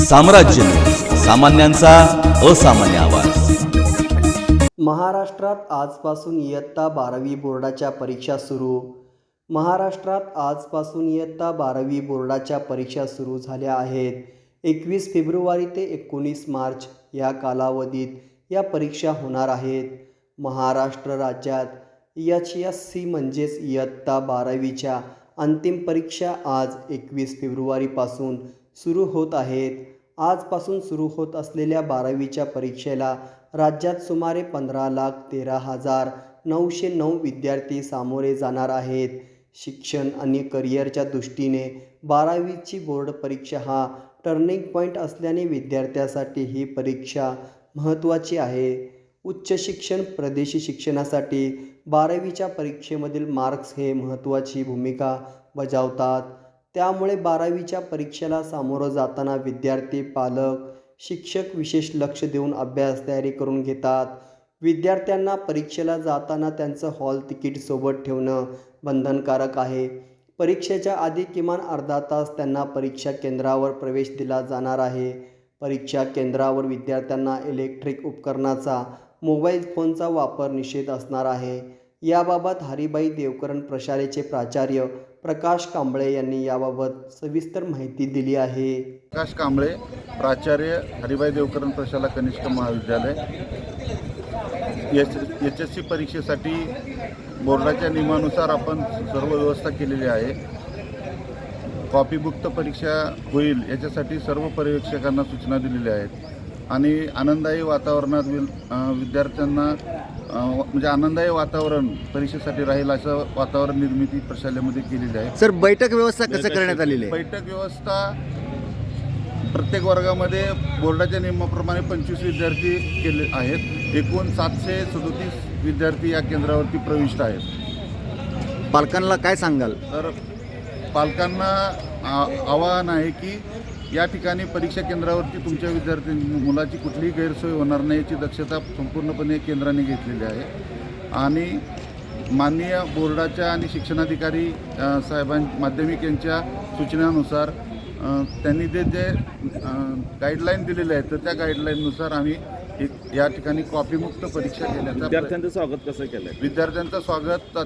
साम्राज्य न्यूज, सामान्यांचा असामान्य आवाज। महाराष्ट्रात आजपासून इयत्ता 12वी बोर्डाच्या परीक्षा सुरू। महाराष्ट्रात आजपासून इयत्ता 12वी बोर्डाच्या परीक्षा सुरू झाल्या आहेत। 21 फेब्रुवारी ते 19 मार्च या कालावधीत या परीक्षा होणार आहेत। महाराष्ट्र राज्यात HSC म्हणजेच इयत्ता 12वीच्या अंतिम परीक्षा आज 21 फेब्रुवारीपासून सुरू होत आहेत। आजपासून सुरू होत असलेल्या 12वीच्या परीक्षेला राज्यात सुमारे 15,13,909 विद्यार्थी सामोरे जाणार आहेत। शिक्षण आणि करिअरच्या दृष्टीने 12वीची बोर्ड परीक्षा हा टर्निंग पॉईंट असल्याने विद्यार्थ्यासाठी ही परीक्षा महत्त्वाची आहे। उच्च शिक्षण प्रदेशी शिक्षणासाठी 12वीच्या परीक्षेमधील मार्क्स हे महत्त्वाची भूमिका बजावतात। त्यामुळे 12वीच्या परीक्षेला सामोरं जाताना विद्यार्थी, पालक, शिक्षक विशेष लक्ष देऊन अभ्यास तयारी करून घेतात। विद्यार्थ्यांना परीक्षेला जाताना त्यांचं हॉल तिकीट सोबत ठेवणं बंधनकारक आहे। परीक्षेच्या आधी किमान अर्धा तास त्यांना परीक्षा केंद्रावर प्रवेश दिला जाणार आहे। परीक्षा केंद्रावर विद्यार्थ्यांना इलेक्ट्रिक उपकरणाचा, मोबाईल फोनचा वापर निषेध असणार आहे। याबाबत हरिभाई देवकरण प्रशालेचे प्राचार्य प्रकाश कांबळे यांनी याबाबत सविस्तर माहिती दिली आहे। प्रकाश कांबळे, प्राचार्य, हरिभाई देवकरण प्रशाला कनिष्ठ महाविद्यालय। HSC परीक्षेसाठी बोर्डाच्या नियमानुसार आपण सर्व व्यवस्था केलेली आहे। कॉपीमुक्त परीक्षा होईल याच्यासाठी सर्व पर्यवेक्षकांना सूचना दिलेल्या आहेत आणि आनंददायी वातावरणात विद्यार्थ्यांना म्हणजे आनंददायी वातावरण परीक्षेसाठी राहील असं वातावरण निर्मिती प्रशालेमध्ये केलेली आहे। सर, बैठक व्यवस्था कसं करण्यात आलेली आहे? बैठक व्यवस्था प्रत्येक वर्गामध्ये बोर्डाच्या नियमाप्रमाणे 25 विद्यार्थी केले आहेत। एकूण 737 विद्यार्थी या केंद्रावरती प्रविष्ट आहेत। पालकांना काय सांगाल? तर पालकांना आवाहन आहे की या ठिकाणी परीक्षा केंद्रावरती तुमच्या मुलाची कुठलीही गैरसोय होणार नाही याची दक्षता संपूर्णपणे केंद्राने घेतलेली आहे आणि माननीय बोर्डाच्या आणि शिक्षणाधिकारी माध्यमिक यांच्या सूचनानुसार त्यांनी जे गाईडलाईन दिलेले आहेत तर त्या गाईडलाईननुसार आम्ही या ठिकाणी कॉपीमुक्त परीक्षा घेण्याचा विद्यार्थ्यांचं स्वागत कसं केलं आहे? विद्यार्थ्यांचं स्वागत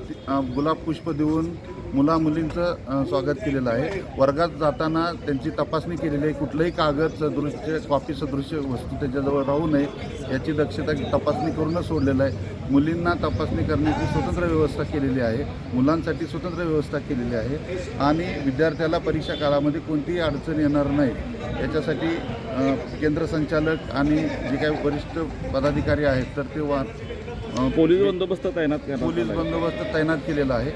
गुलाब पुष्प देऊन मुला-मुलींचं स्वागत केलेलं आहे। वर्गात जाताना त्यांची तपासणी केलेली आहे। कुठलंही कागद सदृश्य, कॉपी सदृश्य वस्तू त्याच्याजवळ राहू नये याची दक्षता तपासणी करूनच सोडलेलं आहे। मुलींना तपासणी करण्याची स्वतंत्र व्यवस्था केलेली आहे, मुलांसाठी स्वतंत्र व्यवस्था केलेली आहे आणि विद्यार्थ्याला परीक्षा काळामध्ये कोणतीही अडचण येणार नाही याच्यासाठी केंद्र संचालक आणि जे काही वरिष्ठ पदाधिकारी आहेत तर ते पोलीस बंदोबस्त तैनात केलेला आहे।